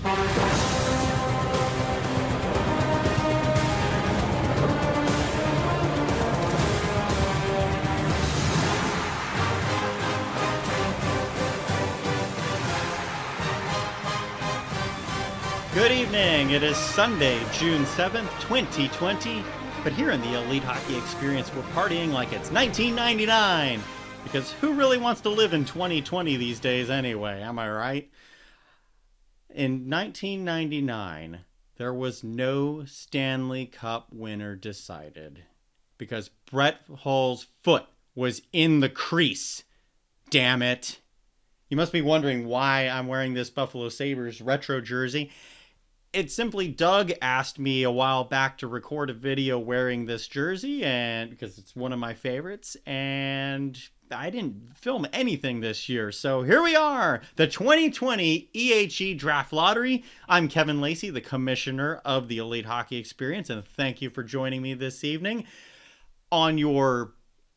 Good evening. It is Sunday, June 7th, 2020. But here in the Elite Hockey Experience, we're partying like it's 1999. Because who really wants to live in 2020 these days anyway? Am I right? In 1999, there was no Stanley Cup winner decided. Because Brett Hull's foot was in the crease. Damn it. You must be wondering why I'm wearing this Buffalo Sabres retro jersey. It's simply Doug asked me a while back to record a video wearing this jersey, and because it's one of my favorites, and I didn't film anything this year. So here we are, the 2020 EHE Draft Lottery. I'm Kevin Lacey, the commissioner of the Elite Hockey Experience, and thank you for joining me this evening on your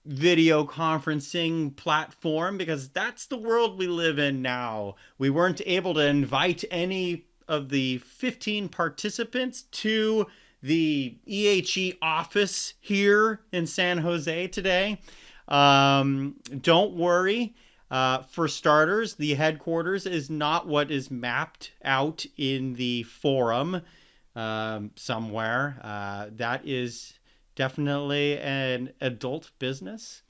video conferencing platform, because that's the world we live in now. We weren't able to invite any of the 15 participants to the EHE office here in San Jose today. Don't worry. For starters, the headquarters is not what is mapped out in the forum somewhere. That is definitely an adult business.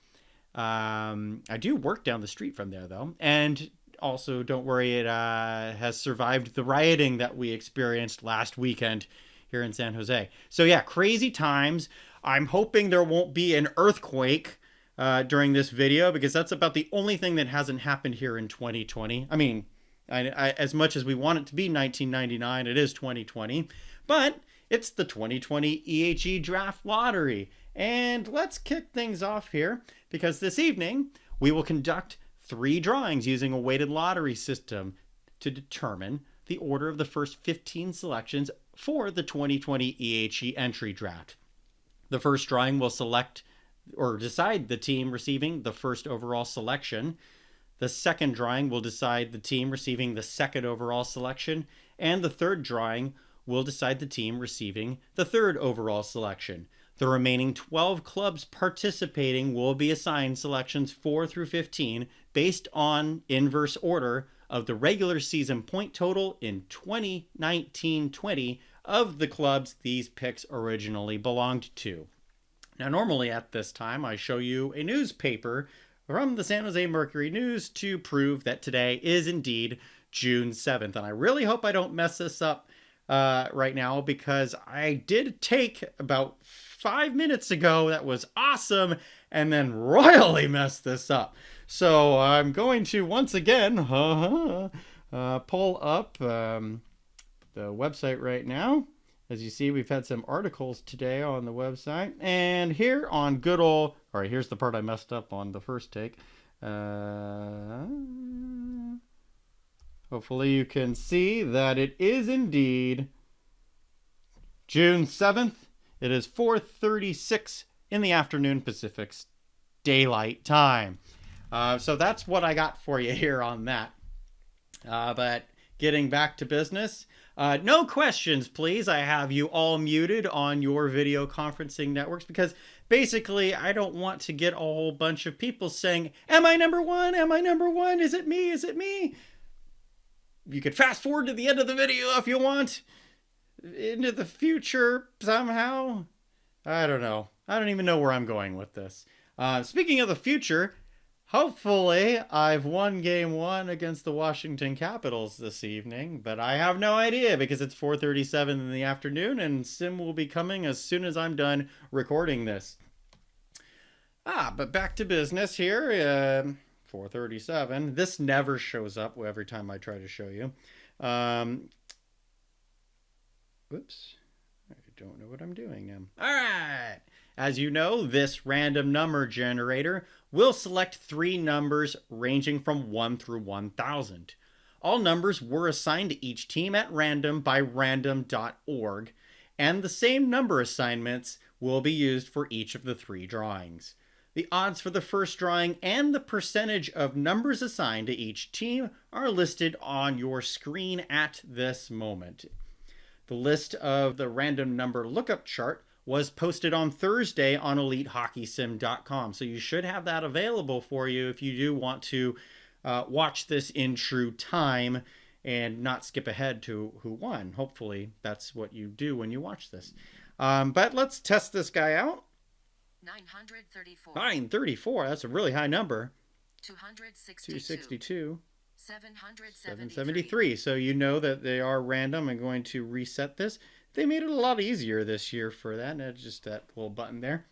I do work down the street from there, though. And also, don't worry, it has survived the rioting that we experienced last weekend here in San Jose. So yeah, crazy times. I'm hoping there won't be an earthquake during this video, because that's about the only thing that hasn't happened here in 2020. I mean, as much as we want it to be 1999, it is 2020. But it's the 2020 EHE Draft Lottery. And let's kick things off here, because this evening we will conduct 3 drawings using a weighted lottery system to determine the order of the first 15 selections for the 2020 EHE Entry Draft. The first drawing will select or decide the team receiving the first overall selection. The second drawing will decide the team receiving the second overall selection. And the third drawing will decide the team receiving the third overall selection. The remaining 12 clubs participating will be assigned selections 4 through 15 based on inverse order of the regular season point total in 2019-20 of the clubs these picks originally belonged to. Now, normally at this time, I show you a newspaper from the San Jose Mercury News to prove that today is indeed June 7th. And I really hope I don't mess this up right now, because I did take about 5 minutes ago that was awesome and then royally messed this up. So I'm going to once again pull up the website right now. As you see, we've had some articles today on the website, and here on good old, all right, here's the part I messed up on the first take. Hopefully you can see that it is indeed June 7th. It is 4:36 in the afternoon Pacific Daylight Time. So that's what I got for you here on that. But getting back to business, no questions, please. I have you all muted on your video conferencing networks, because basically I don't want to get a whole bunch of people saying, "Am I number one? Am I number one? Is it me? Is it me?" You could fast forward to the end of the video if you want. Into the future somehow. I don't know. I don't even know where I'm going with this. Speaking of the future, hopefully I've won game 1 against the Washington Capitals this evening, but I have no idea, because it's 4:37 in the afternoon and Sim will be coming as soon as I'm done recording this. But back to business here. 4:37. This never shows up every time I try to show you. Whoops. I don't know what I'm doing now. All right. As you know, this random number generator will select 3 numbers ranging from 1 through 1,000. All numbers were assigned to each team at random by random.org, and the same number assignments will be used for each of the 3 drawings. The odds for the first drawing and the percentage of numbers assigned to each team are listed on your screen at this moment. The list of the random number lookup chart was posted on Thursday on EliteHockeySim.com, so you should have that available for you if you do want to watch this in true time and not skip ahead to who won. Hopefully that's what you do when you watch this. But let's test this guy out. 934. 934, that's a really high number. 262. 773. So you know that they are random. I'm going to reset this. They made it a lot easier this year for that. And just that little button there.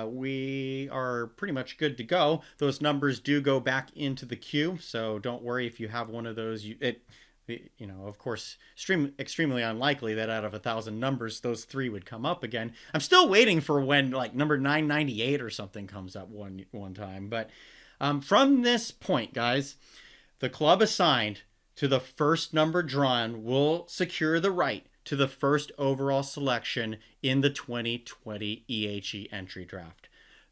We are pretty much good to go. Those numbers do go back into the queue, so don't worry if you have one of those. Of course, extremely unlikely that out of 1,000 numbers, those 3 would come up again. I'm still waiting for when like number 998 or something comes up one time. But from this point, guys, the club assigned to the first number drawn will secure the right to the first overall selection in the 2020 EHE Entry Draft.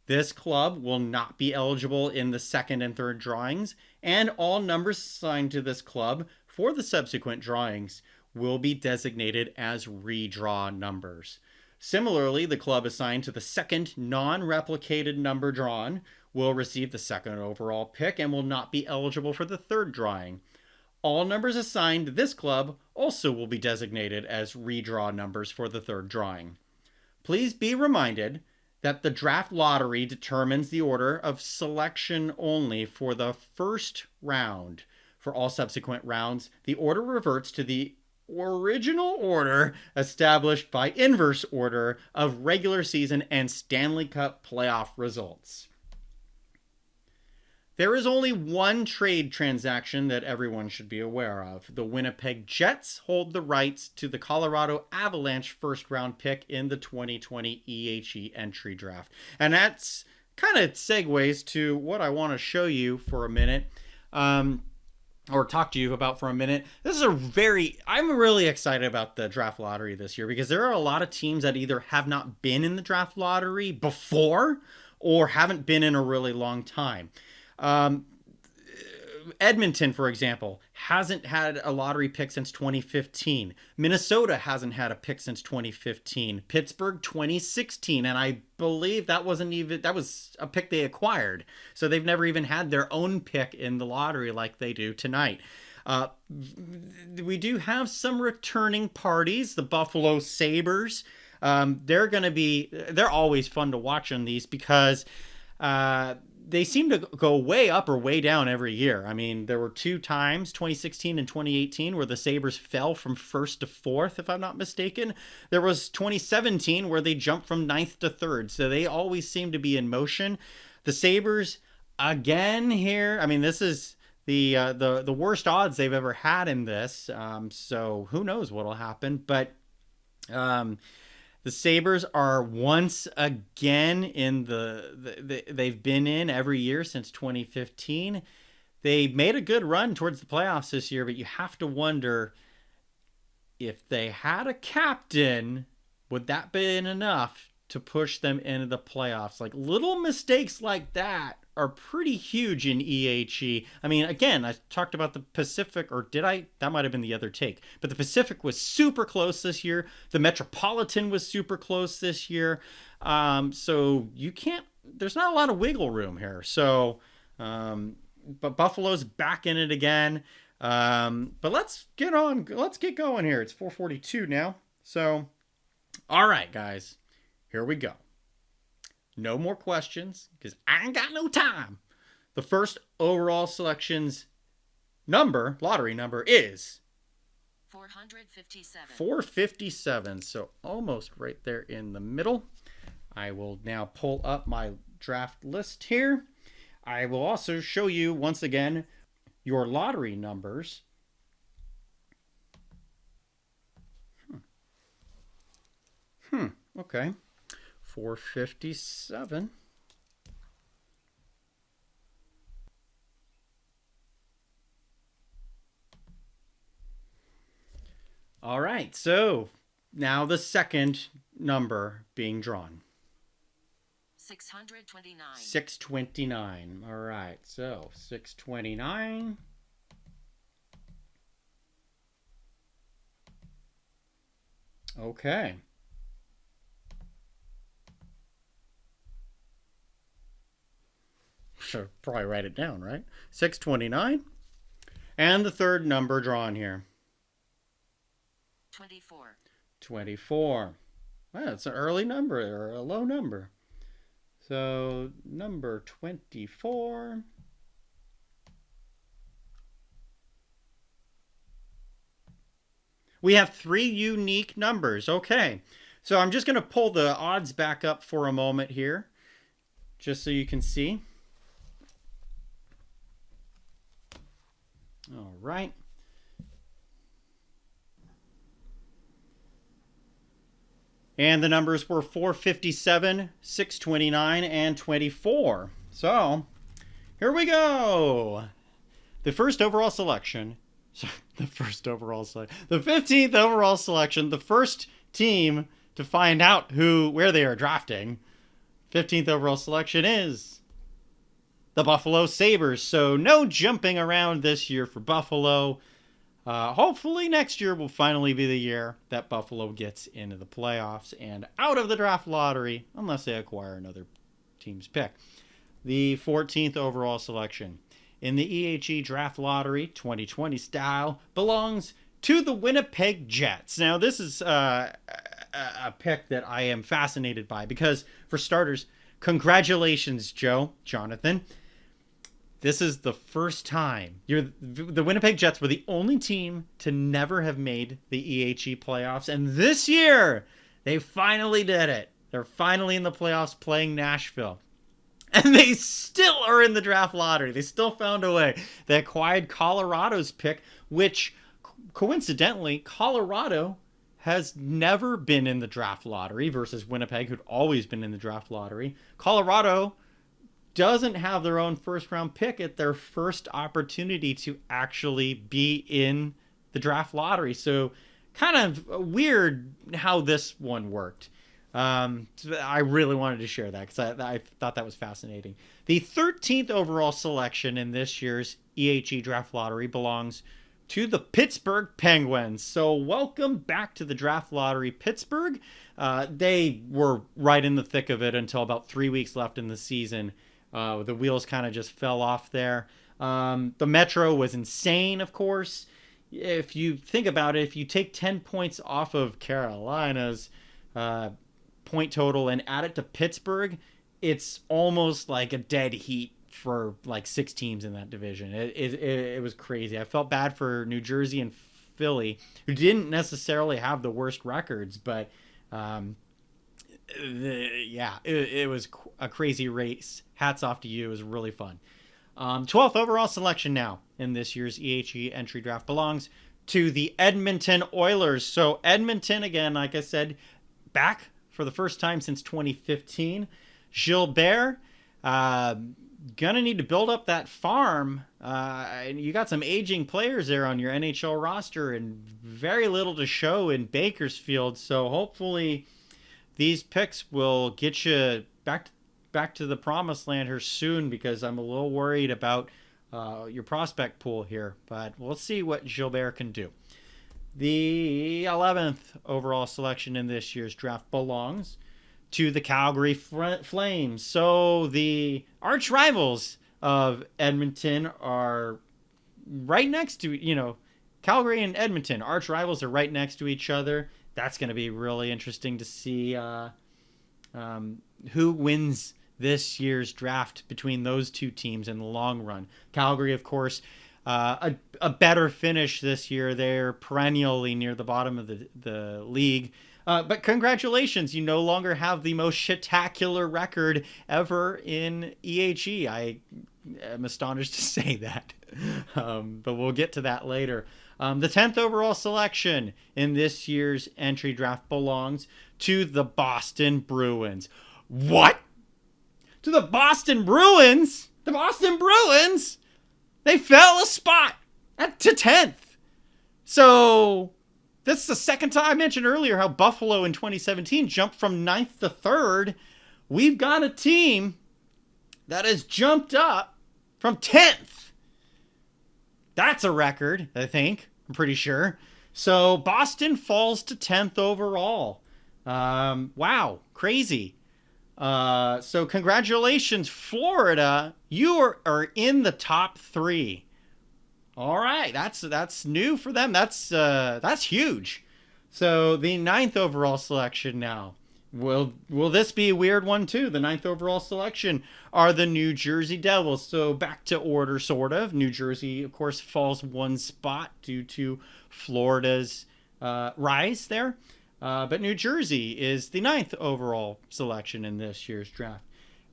This club will not be eligible in the second and third drawings, and all numbers assigned to this club for the subsequent drawings will be designated as redraw numbers. Similarly, the club assigned to the second non-replicated number drawn will receive the second overall pick and will not be eligible for the third drawing. All numbers assigned to this club also will be designated as redraw numbers for the third drawing. Please be reminded that the draft lottery determines the order of selection only for the first round. For all subsequent rounds, the order reverts to the original order established by inverse order of regular season and Stanley Cup playoff results. There is only one trade transaction that everyone should be aware of. The Winnipeg Jets hold the rights to the Colorado Avalanche first-round pick in the 2020 EHE Entry Draft. And that's kind of segues to what I want to show you for a minute, or talk to you about for a minute. I'm really excited about the draft lottery this year because there are a lot of teams that either have not been in the draft lottery before or haven't been in a really long time. Edmonton, for example, hasn't had a lottery pick since 2015. Minnesota hasn't had a pick since 2015. Pittsburgh 2016, and I believe that was a pick they acquired. So they've never even had their own pick in the lottery like they do tonight. We do have some returning parties, the Buffalo Sabres. They're always fun to watch on these because they seem to go way up or way down every year. I mean, there were 2 times, 2016 and 2018, where the Sabres fell from 1st to 4th, if I'm not mistaken. There was 2017 where they jumped from 9th to 3rd. So they always seem to be in motion. The Sabres, again here, I mean, this is the worst odds they've ever had in this. So who knows what'll happen. But the Sabres are once again in they've been in every year since 2015. They made a good run towards the playoffs this year, but you have to wonder if they had a captain, would that been enough to push them into the playoffs? Like little mistakes like that are pretty huge in EHE. I mean, again, I talked about the Pacific, or did I? That might have been the other take. But the Pacific was super close this year. The Metropolitan was super close this year. So there's not a lot of wiggle room here. So, but Buffalo's back in it again. But let's get going here. It's 4:42 now. So, all right, guys, here we go. No more questions, because I ain't got no time. The first overall selection's lottery number is 457. 457, so almost right there in the middle. I will now pull up my draft list here. I will also show you, once again, your lottery numbers. Okay. 457. All right, so now the second number being drawn. 629. 629. All right, so 629. Okay. Should probably write it down, right? 629. And the third number drawn here. 24. 24. Well, it's an early number or a low number. So number 24. We have 3 unique numbers. Okay. So I'm just going to pull the odds back up for a moment here, just so you can see. All right. And the numbers were 457, 629, and 24. So, here we go. The first overall selection. The 15th overall selection. The first team to find out where they are drafting. 15th overall selection is the Buffalo Sabres. So, no jumping around this year for Buffalo. Hopefully next year will finally be the year that Buffalo gets into the playoffs and out of the draft lottery, unless they acquire another team's pick. The 14th overall selection in the EHE Draft Lottery 2020 style belongs to the Winnipeg Jets. Now, this is a pick that I am fascinated by because, for starters, congratulations, Jonathan. This is the first time. The Winnipeg Jets were the only team to never have made the EHE playoffs. And this year, they finally did it. They're finally in the playoffs playing Nashville. And they still are in the draft lottery. They still found a way. They acquired Colorado's pick, which, coincidentally, Colorado has never been in the draft lottery versus Winnipeg, who'd always been in the draft lottery. Colorado doesn't have their own first round pick at their first opportunity to actually be in the draft lottery. So kind of weird how this one worked. I really wanted to share that because I thought that was fascinating. The 13th overall selection in this year's EHE Draft Lottery belongs to the Pittsburgh Penguins. So welcome back to the draft lottery, Pittsburgh. They were right in the thick of it until about 3 weeks left in the season. The wheels kind of just fell off there. The Metro was insane, of course. If you think about it, if you take 10 points off of Carolina's point total and add it to Pittsburgh, it's almost like a dead heat for like 6 teams in that division. It was crazy. I felt bad for New Jersey and Philly, who didn't necessarily have the worst records, but it was a crazy race. Hats off to you. It was really fun. 12th overall selection now in this year's EHE Entry Draft belongs to the Edmonton Oilers. So Edmonton, again, like I said, back for the first time since 2015. Gilbert, gonna need to build up that farm. And you got some aging players there on your NHL roster and very little to show in Bakersfield. So hopefully these picks will get you back to the promised land here soon, because I'm a little worried about your prospect pool here. But we'll see what Gilbert can do. The 11th overall selection in this year's draft belongs to the Calgary Flames. So the arch rivals of Edmonton are right next to, Calgary and Edmonton, arch rivals, are right next to each other. That's going to be really interesting to see who wins this year's draft between those two teams in the long run. Calgary, of course, a better finish this year. They're perennially near the bottom of the league. But congratulations, you no longer have the most spectacular record ever in EHE. I am astonished to say that. But we'll get to that later. The 10th overall selection in this year's entry draft belongs to the Boston Bruins. What? To the Boston Bruins? The Boston Bruins? They fell a spot to 10th. So this is the second time I mentioned earlier how Buffalo in 2017 jumped from 9th to 3rd. we've got a team that has jumped up from 10th. That's a record, I think. I'm pretty sure. So Boston falls to 10th overall. Wow, crazy. So congratulations, Florida. You are in the top 3. All right, that's new for them. That's huge. So the 9th overall selection now. Will this be a weird one too? The 9th overall selection are the New Jersey Devils. So back to order, sort of. New Jersey, of course, falls 1 spot due to Florida's rise there. But New Jersey is the 9th overall selection in this year's draft.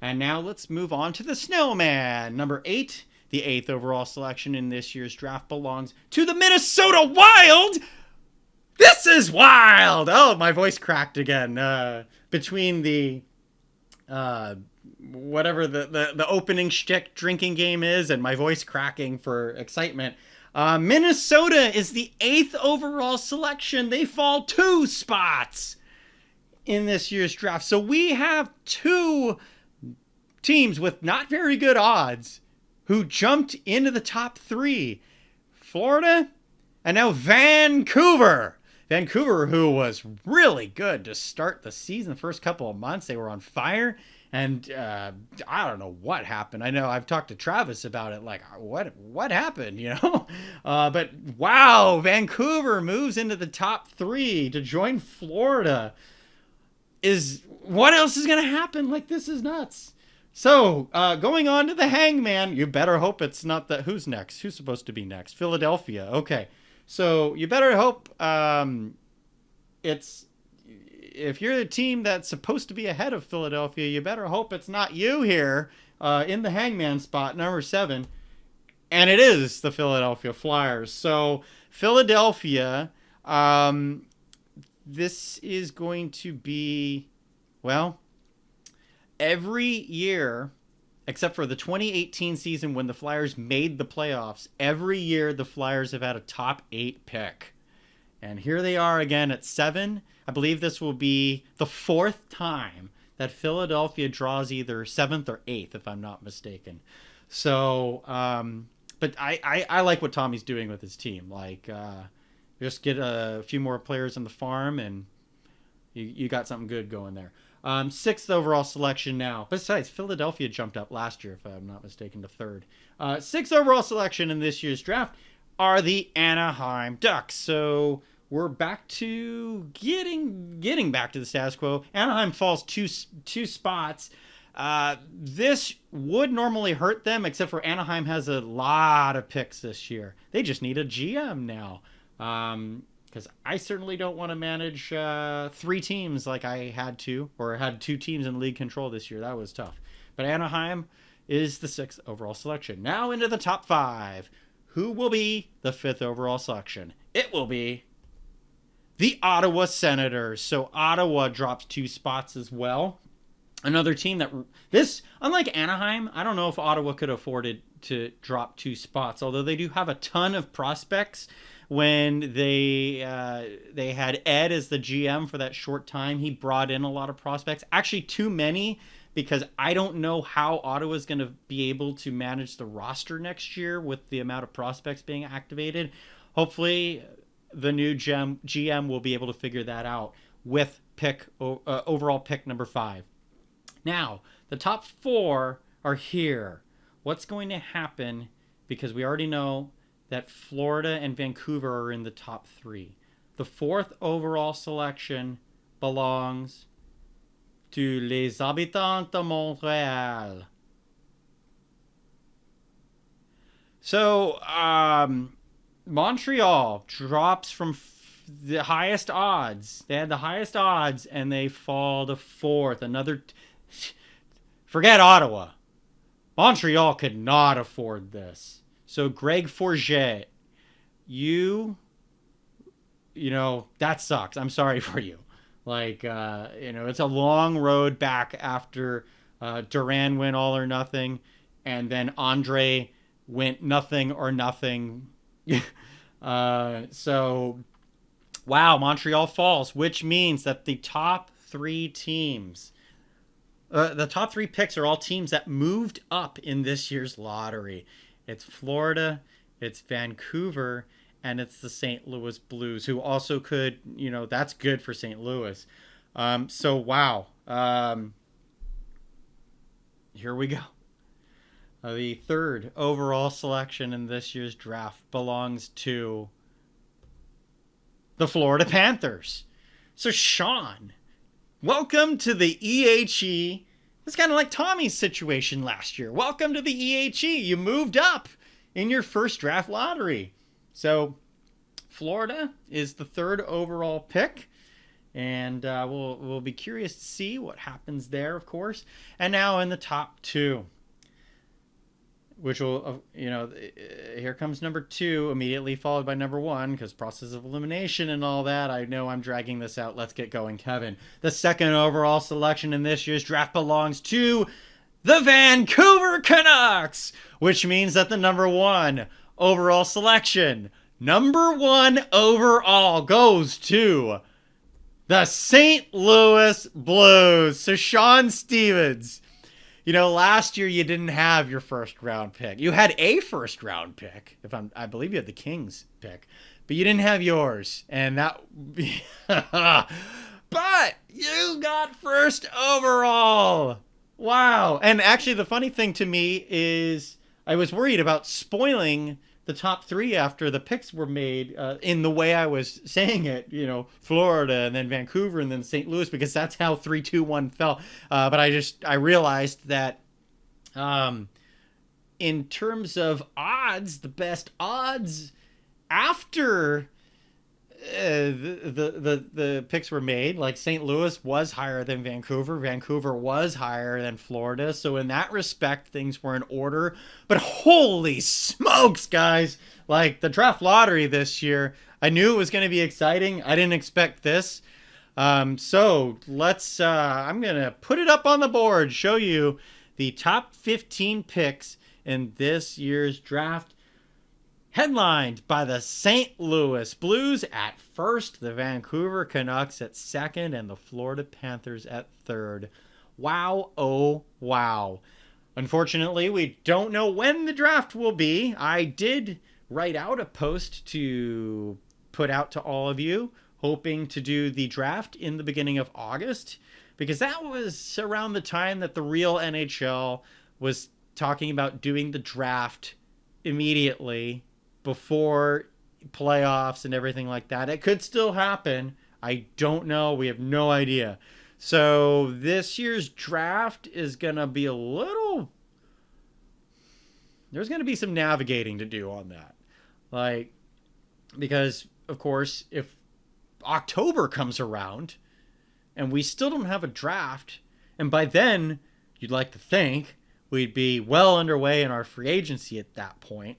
And now let's move on to the Snowman. Number 8, the 8th overall selection in this year's draft belongs to the Minnesota Wild. This is wild! Oh, my voice cracked again. Between the whatever the opening shtick drinking game is and my voice cracking for excitement. Minnesota is the 8th overall selection. They fall 2 spots in this year's draft. So we have 2 teams with not very good odds who jumped into the top 3. Florida and now Vancouver. Vancouver, who was really good to start the season, the first couple of months, they were on fire. And I don't know what happened. I know I've talked to Travis about it. Like, what happened, you know? But wow, Vancouver moves into the top 3 to join Florida. What else is going to happen? Like, this is nuts. So, going on to the Hangman, you better hope it's not the... Who's next? Who's supposed to be next? Philadelphia. Okay. So, you better hope it's... If you're the team that's supposed to be ahead of Philadelphia, you better hope it's not you here in the Hangman spot, number 7. And it is the Philadelphia Flyers. So, Philadelphia, this is going to be, well, every year, except for the 2018 season when the Flyers made the playoffs, every year the Flyers have had a top 8 pick. And here they are again at 7. I believe this will be the 4th time that Philadelphia draws either 7th or 8th, if I'm not mistaken. So, but I like what Tommy's doing with his team. Like, just get a few more players on the farm, and you got something good going there. 6th overall selection now. Besides, Philadelphia jumped up last year, if I'm not mistaken, to 3rd. 6th overall selection in this year's draft are the Anaheim Ducks. So we're back to getting back to the status quo. Anaheim falls two spots. This would normally hurt them, except for Anaheim has a lot of picks this year. They just need a GM now. Because I certainly don't want to manage 3 teams like I had to, or had 2 teams in league control this year. That was tough. But Anaheim is the 6th overall selection. Now into the top 5. Who will be the 5th overall selection? It will be the Ottawa Senators. So Ottawa drops 2 spots as well. Another team that unlike Anaheim, I don't know if Ottawa could afford it to drop 2 spots, although they do have a ton of prospects. When they had Ed as the GM for that short time, he brought in a lot of prospects. Actually, too many, because I don't know how Ottawa's going to be able to manage the roster next year with the amount of prospects being activated. Hopefully, the new GM will be able to figure that out with overall pick number 5. Now, the top 4 are here. What's going to happen? Because we already know that Florida and Vancouver are in the top 3. The 4th overall selection belongs to Les Habitants de Montréal. So, Montreal drops from the highest odds. They had the highest odds, and they fall to 4th. Forget Ottawa. Montreal could not afford this. So, Greg Forget, you know, that sucks. I'm sorry for you. Like, it's a long road back after Duran went all or nothing, and then Andre went nothing or nothing. So, wow, Montreal falls, which means that the top 3 teams The top 3 picks are all teams that moved up in this year's lottery. It's Florida, it's Vancouver, and it's the St. Louis Blues, who also could, that's good for St. Louis. So, wow. Here we go. The third overall selection in this year's draft belongs to the Florida Panthers. So, Sean, welcome to the EHE. It's kind of like Tommy's situation last year. Welcome to the EHE. You moved up in your first draft lottery. So, Florida is the third overall pick. And we'll be curious to see what happens there, of course. And now in the top 2. Which will, here comes number 2, immediately followed by number 1, because process of elimination and all that. I know I'm dragging this out. Let's get going, Kevin. The second overall selection in this year's draft belongs to the Vancouver Canucks, which means that the number 1 overall selection, number 1 overall, goes to the St. Louis Blues. So Sean Stevens. Last year you didn't have your first round pick. You had a first round pick. I believe you had the Kings pick, but you didn't have yours. And that, but you got first overall. Wow. And actually the funny thing to me is I was worried about spoiling the top 3 after the picks were made in the way I was saying it, Florida and then Vancouver and then St. Louis, because that's how 3, 2, 1 fell. But I realized that in terms of odds, the best odds after the picks were made, like St. Louis was higher than Vancouver. Vancouver was higher than Florida. So in that respect, things were in order. But holy smokes, guys. Like the draft lottery this year, I knew it was going to be exciting. I didn't expect this. So let's, I'm going to put it up on the board, show you the top 15 picks in this year's draft. Headlined by the St. Louis Blues at first, the Vancouver Canucks at second, and the Florida Panthers at third. Wow, oh, wow. Unfortunately, we don't know when the draft will be. I did write out a post to put out to all of you, hoping to do the draft in the beginning of August, because that was around the time that the real NHL was talking about doing the draft immediately before playoffs and everything like that. It could still happen. I don't know. We have no idea. So this year's draft is going to be there's going to be some navigating to do on that. Because of course, if October comes around and we still don't have a draft, and by then you'd like to think we'd be well underway in our free agency at that point.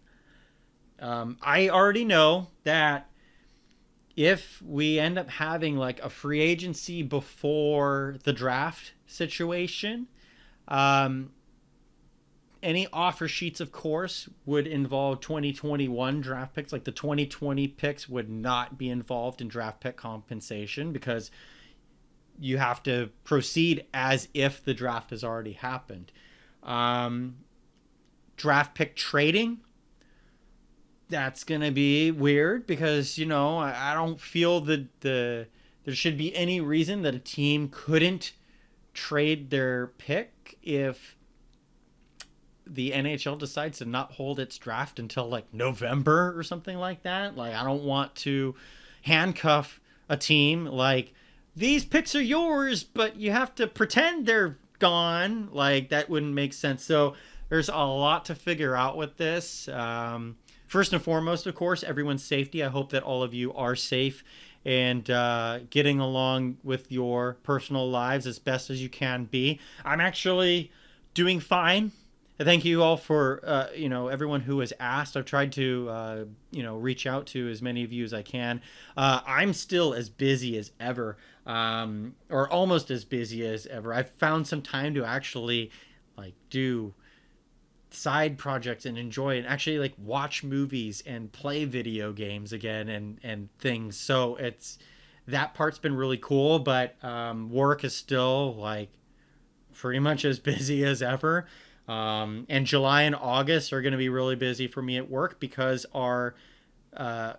I already know that if we end up having like a free agency before the draft situation, any offer sheets, of course, would involve 2021 draft picks. Like the 2020 picks would not be involved in draft pick compensation because you have to proceed as if the draft has already happened. Draft pick trading, that's going to be weird because, I don't feel that there should be any reason that a team couldn't trade their pick if the NHL decides to not hold its draft until like November or something like that. Like, I don't want to handcuff a team like, these picks are yours, but you have to pretend they're gone. Like, that wouldn't make sense. So there's a lot to figure out with this. First and foremost, of course, everyone's safety. I hope that all of you are safe and getting along with your personal lives as best as you can be. I'm actually doing fine. Thank you all for, everyone who has asked. I've tried to, reach out to as many of you as I can. I'm still as busy as ever, or almost as busy as ever. I've found some time to actually, do side projects and enjoy and actually watch movies and play video games again and things. So that part's been really cool, but work is still pretty much as busy as ever. And July and August are going to be really busy for me at work because our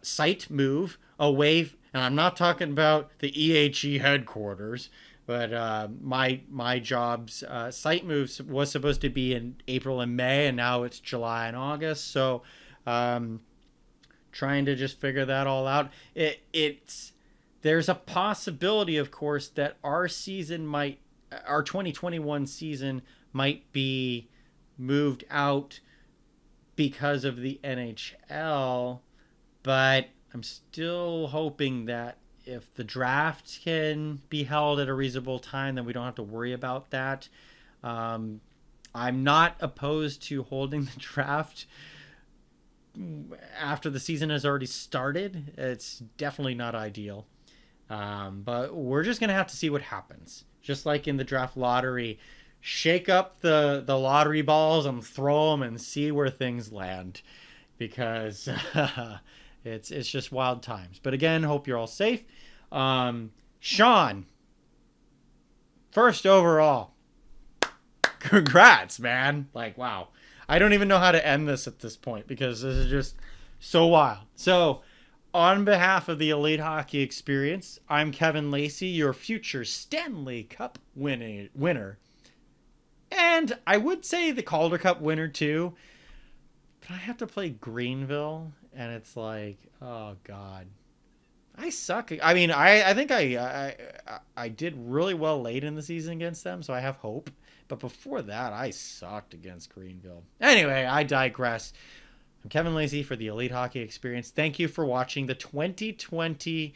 site move away, and I'm not talking about the EHE headquarters, but my job's site move was supposed to be in April and May, and now it's July and August. So trying to just figure that all out. There's a possibility, of course, that our 2021 season might be moved out because of the NHL, but I'm still hoping that if the draft can be held at a reasonable time, then we don't have to worry about that. I'm not opposed to holding the draft after the season has already started. It's definitely not ideal. But we're just going to have to see what happens. Just like in the draft lottery, shake up the lottery balls and throw them and see where things land. Because it's just wild times. But again, hope you're all safe. Sean, first overall, congrats, man. Like, wow. I don't even know how to end this at this point because this is just so wild. So, on behalf of the Elite Hockey Experience, I'm Kevin Lacey, your future Stanley Cup winner. And I would say the Calder Cup winner too. But I have to play Greenville, and it's like, oh God. I suck. I mean, I think I did really well late in the season against them, so I have hope. But before that, I sucked against Greenville. Anyway, I digress. I'm Kevin Lacey for the Elite Hockey Experience. Thank you for watching the 2020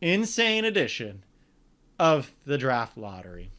insane edition of the Draft Lottery.